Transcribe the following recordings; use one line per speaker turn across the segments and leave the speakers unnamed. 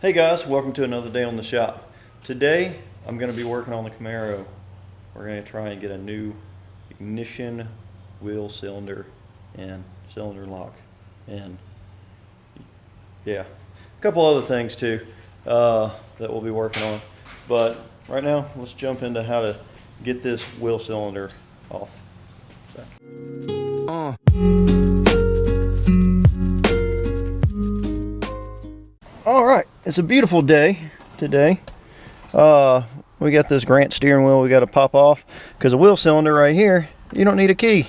Hey guys, welcome to another day on the shop. Today I'm going to be working on the Camaro. We're going to try and get a new ignition, wheel cylinder, and cylinder lock, and yeah, a couple other things too that we'll be working on. But right now let's jump into how to get this wheel cylinder off. All right, it's a beautiful day today. We got this Grant steering wheel we got to pop off because the wheel cylinder right here, you don't need a key.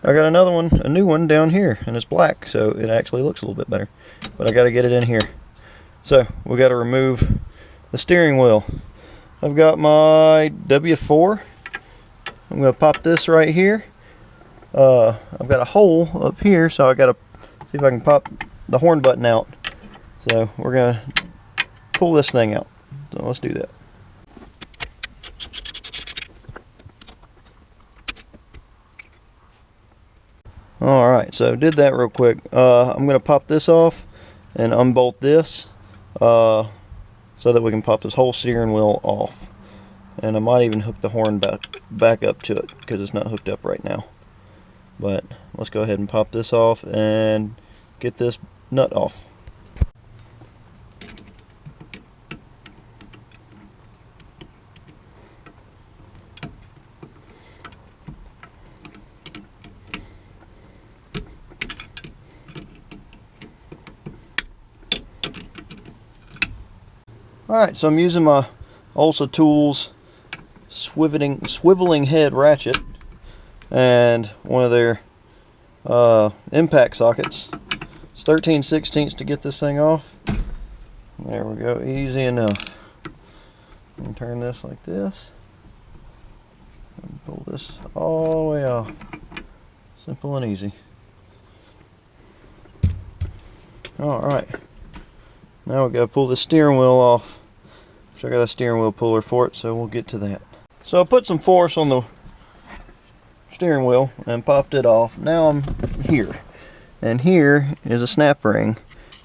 I got another one, a new one down here, and it's black, so it actually looks a little bit better. But I got to get it in here. So we got to remove the steering wheel. I've got my W4. I'm going to pop this right here. I've got a hole up here, so I got to see if I can pop the horn button out. So we're going to pull this thing out. So let's do that. Alright, so did that real quick. I'm going to pop this off and unbolt this so that we can pop this whole steering wheel off. And I might even hook the horn back up to it because it's not hooked up right now. But let's go ahead and pop this off and get this nut off. Alright, so I'm using my OLSA Tools swiveling head ratchet and one of their impact sockets. It's 13/16 to get this thing off. There we go, easy enough. And turn this like this and pull this all the way off. Simple and easy. Alright, now we've got to pull the steering wheel off. So I got a steering wheel puller for it, so we'll get to that. So I put some force on the steering wheel and popped it off. Now I'm here, and here is a snap ring,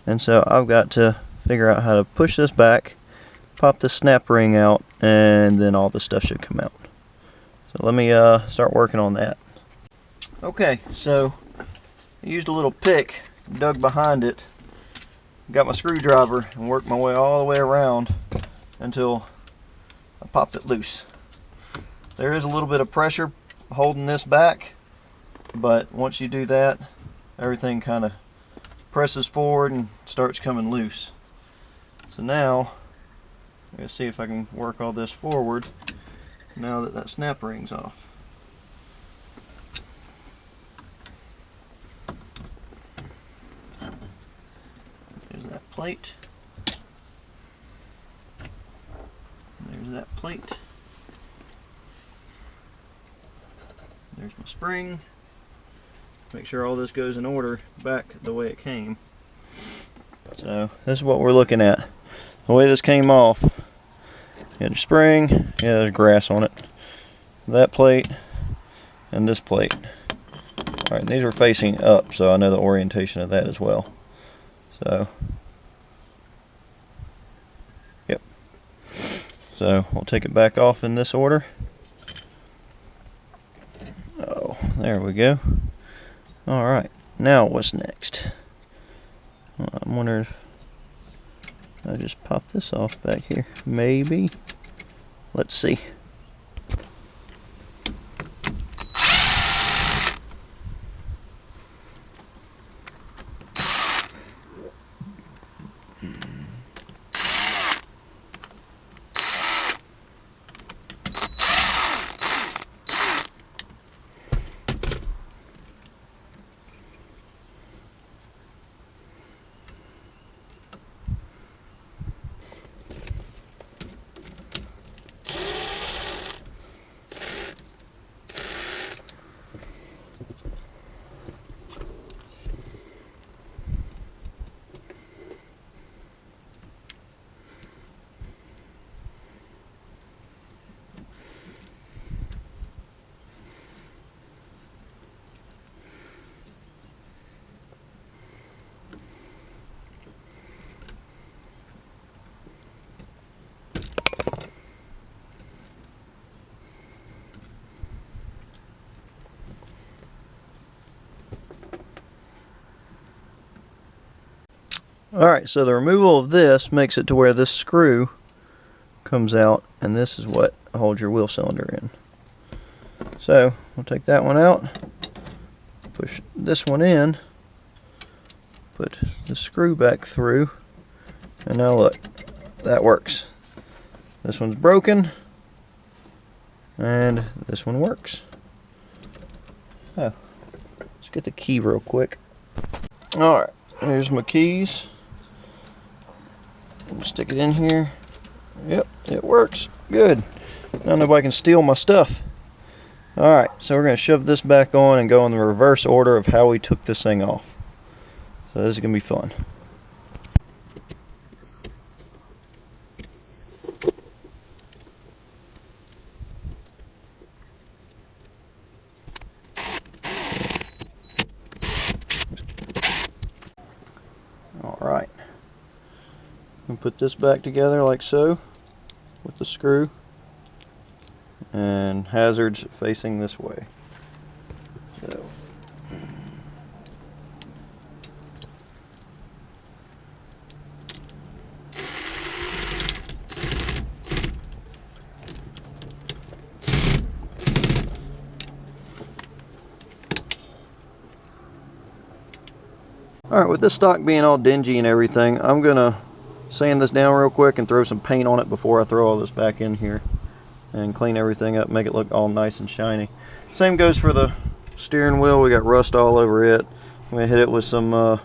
and so I've got to figure out how to push this back, pop the snap ring out, and then all the stuff should come out. So let me start working on that. Okay, so I used a little pick, dug behind it, got my screwdriver and worked my way all the way around until I popped it loose. There is a little bit of pressure holding this back, but once you do that, everything kind of presses forward and starts coming loose. So now I'm going to see if I can work all this forward now that that snap ring's off. There's that plate. There's that plate. There's my spring. Make sure all this goes in order back the way it came. So this is what we're looking at. The way this came off. You got your spring, yeah, there's grass on it. That plate and this plate. Alright, these are facing up, so I know the orientation of that as well. So, yep. So we'll take it back off in this order. Oh, there we go. Alright, now what's next? I'm wondering if I just pop this off back here. Maybe. Let's see. Alright, so the removal of this makes it to where this screw comes out, and this is what holds your wheel cylinder in. So we'll take that one out, push this one in, put the screw back through, and now look, that works. This one's broken, and this one works. Oh, let's get the key real quick. Alright, here's my keys. Stick it in here. Yep, it works. Good. Now nobody can steal my stuff. Alright, so we're going to shove this back on and go in the reverse order of how we took this thing off. So this is going to be fun. Alright. And put this back together like so with the screw and hazards facing this way. So alright, with this stock being all dingy and everything, I'm gonna sand this down real quick and throw some paint on it before I throw all this back in here and clean everything up, make it look all nice and shiny. Same goes for the steering wheel. We got rust all over it. I'm gonna hit it with some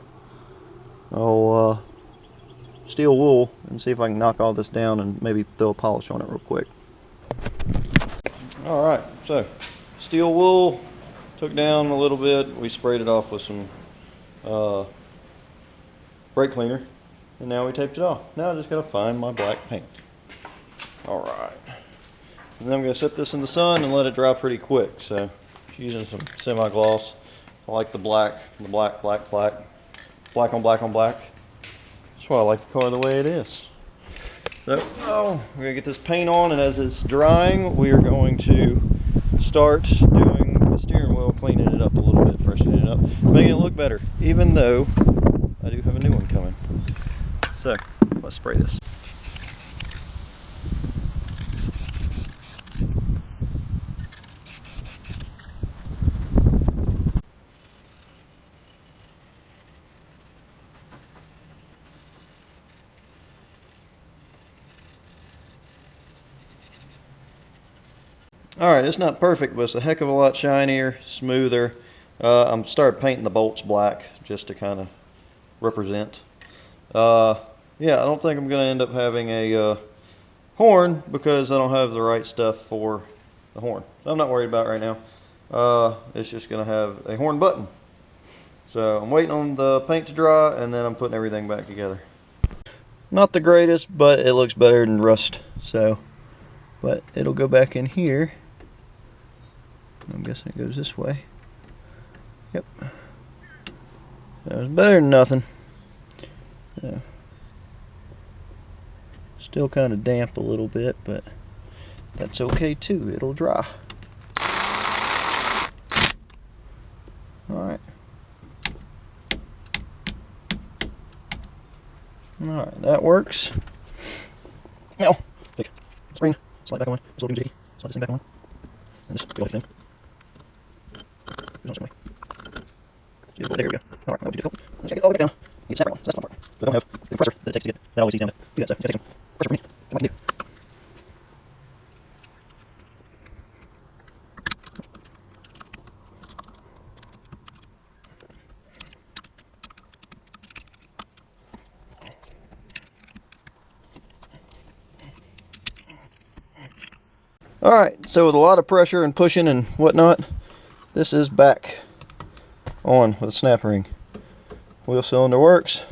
steel wool and see if I can knock all this down and maybe throw a polish on it real quick. Alright, so steel wool took down a little bit. We sprayed it off with some brake cleaner. And now we taped it off. Now I just gotta find my black paint. Alright. And then I'm gonna set this in the sun and let it dry pretty quick. So using some semi-gloss. I like the black on black on black on black. That's why I like the car the way it is. So we're gonna get this paint on, and as it's drying, we are going to start doing the steering wheel, cleaning it up a little bit, freshening it up, making it look better, even though I do have a new one coming. So, let's spray this. Alright, it's not perfect, but it's a heck of a lot shinier, smoother. I'm started painting the bolts black just to kind of represent. Yeah, I don't think I'm going to end up having a horn because I don't have the right stuff for the horn. So I'm not worried about it right now. It's just going to have a horn button. So I'm waiting on the paint to dry, and then I'm putting everything back together. Not the greatest, but it looks better than rust. So, but it'll go back in here. I'm guessing it goes this way. Yep. So it's better than nothing. So, still kind of damp a little bit, but that's okay too. It'll dry. Alright. Alright, that works. Now, take spring, slide back on. It's a little jiggy. Slide this thing back on. And just go like thing. There's no way. There we go. Alright, that would be difficult. Let's get all the way down. You get snap right on. That's the fun part. But I don't have the compressor that it takes to get that always easy down to do that. So it's gotta take some pressure from me. What I can do. Alright, so with a lot of pressure and pushing and whatnot, this is back on with a snap ring. Wheel cylinder works,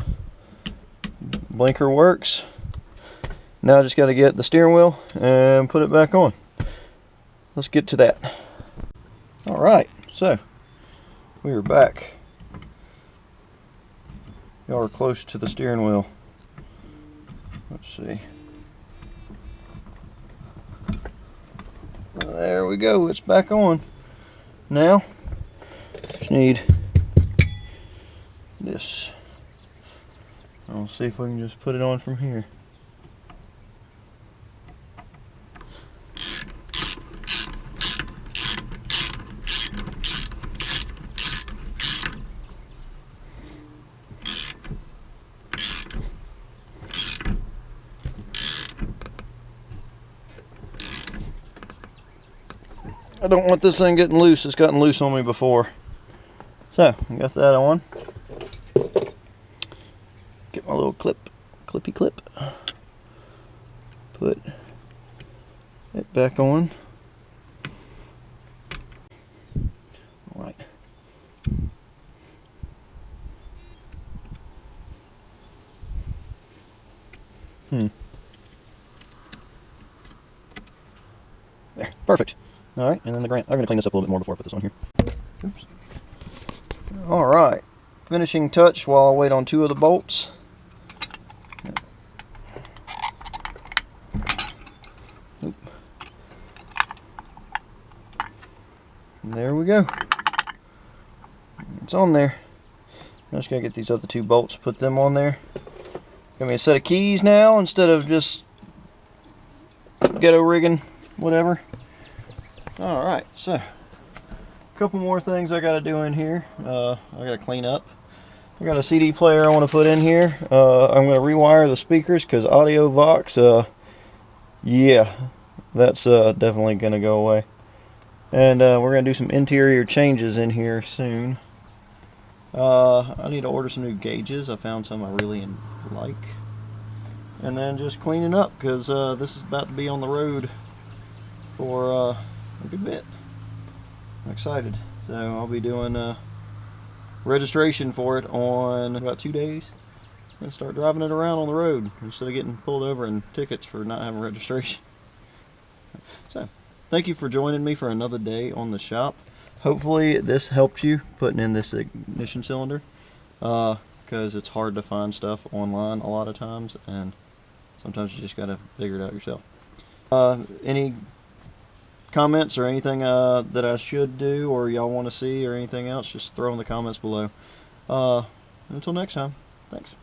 blinker works. Now I just got to get the steering wheel and put it back on. Let's get to that. Alright, so we are back. Y'all are close to the steering wheel. Let's see. There we go, it's back on. Now, just need this I'll see if we can just put it on from here. I don't want this thing getting loose. It's gotten loose on me before. So, I got that on. Get my little clippy clip. Put it back on. All right. There, perfect. All right, and then the I'm going to clean this up a little bit more before I put this on here. Oops. All right, finishing touch while I wait on 2 of the bolts. Oop. There we go. It's on there. I'm just going to get these other 2 bolts, put them on there. Give me a set of keys now instead of just ghetto rigging, whatever. Alright, so a couple more things I gotta do in here. I gotta clean up. I got a CD player I want to put in here. I'm gonna rewire the speakers because Audio Vox, yeah, that's definitely gonna go away. And we're gonna do some interior changes in here soon. I need to order some new gauges. I found some I really like. And then just cleaning up because this is about to be on the road for a good bit. I'm excited. So I'll be doing registration for it on about 2 days and start driving it around on the road instead of getting pulled over and tickets for not having registration. So thank you for joining me for another day on the shop. Hopefully this helped you putting in this ignition cylinder because it's hard to find stuff online a lot of times, and sometimes you just gotta figure it out yourself. Any comments or anything that I should do or y'all want to see or anything else, just throw in the comments below. Until next time, thanks.